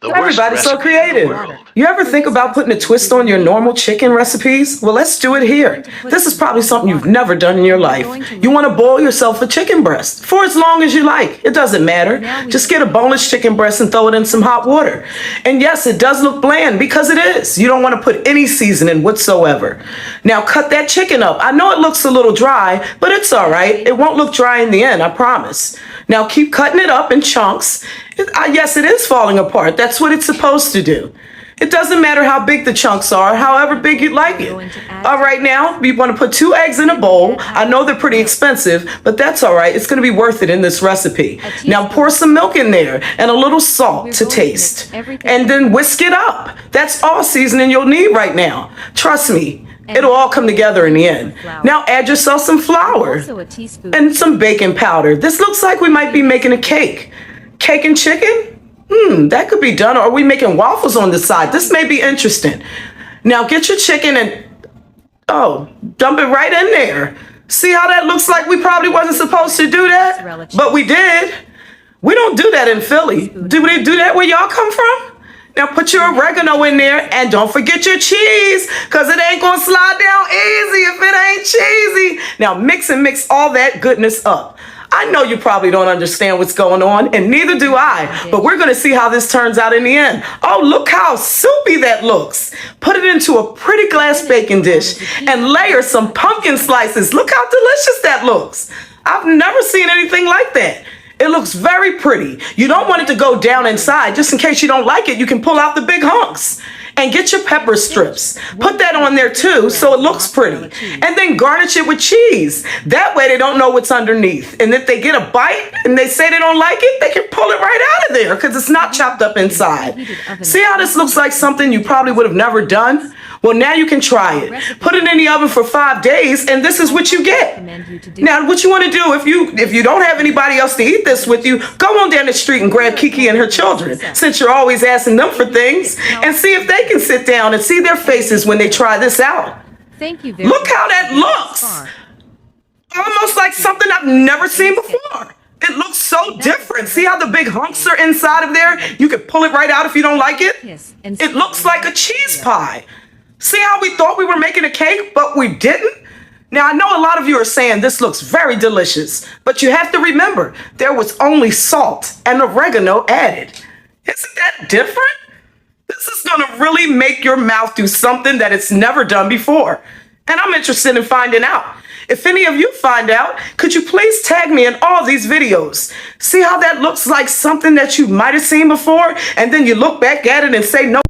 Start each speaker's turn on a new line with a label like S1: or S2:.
S1: The worst
S2: Everybody's so
S1: recipe in the
S2: creative.
S1: world.
S2: You ever think about putting a twist on your normal chicken recipes? Well, let's do it here. This is probably something you've never done in your life. You want to boil yourself a chicken breast for as long as you like. It doesn't matter. Just get a boneless chicken breast and throw it in some hot water. And yes, it does look bland because it is. You don't want to put any seasoning whatsoever. Now cut that chicken up. I know it looks a little dry, but it's all right. It won't look dry in the end, I promise. Now keep cutting it up in chunks. Yes, it is falling apart. That's what it's supposed to do. It doesn't matter how big the chunks are, however big you'd like it. All right, now we want to put 2 eggs in a bowl. I know they're pretty expensive, but that's all right. It's going to be worth it in this recipe. Now pour some milk in there and a little salt to taste. And then whisk it up. That's all seasoning you'll need right now. Trust me. It'll all come together in the end. Now add yourself some flour and some baking powder. This looks like we might be making a cake. Cake and chicken? That could be done. Or are we making waffles on the side? This may be interesting. Now get your chicken and, dump it right in there. See how that looks like we probably wasn't supposed to do that? But we did. We don't do that in Philly. Do they do that where y'all come from? Now put your oregano in there and don't forget your cheese because it ain't going to slide down easy if it ain't cheesy. Now mix and mix all that goodness up. I know you probably don't understand what's going on, and neither do I, but we're going to see how this turns out in the end. Oh, look how soupy that looks. Put it into a pretty glass baking dish and layer some pumpkin slices. Look how delicious that looks. I've never seen anything like that. It looks very pretty. You don't want it to go down inside. Just in case you don't like it, you can pull out the big hunks. And get your pepper strips. Put that on there too so it looks pretty. And then garnish it with cheese. That way they don't know what's underneath. And if they get a bite and they say they don't like it, they can pull it right out of there because it's not chopped up inside. See how this looks like something you probably would have never done? Well, now you can try it. Put it in the oven for 5 days and this is what you get. Now, what you want to do if you don't have anybody else to eat this with you, go on down the street and grab Kiki and her children, since you're always asking them for things, and see if they can sit down and see their faces when they try this out.
S3: Thank you very
S2: Look how that looks. Almost like something I've never seen before. It looks so different. See how the big hunks are inside of there? You can pull it right out if you don't like it. It looks like a cheese pie. See how we thought we were making a cake, but we didn't? Now, I know a lot of you are saying this looks very delicious, but you have to remember there was only salt and oregano added. Isn't that different? This is going to really make your mouth do something that it's never done before. And I'm interested in finding out. If any of you find out, could you please tag me in all these videos? See how that looks like something that you might have seen before, and then you look back at it and say, no.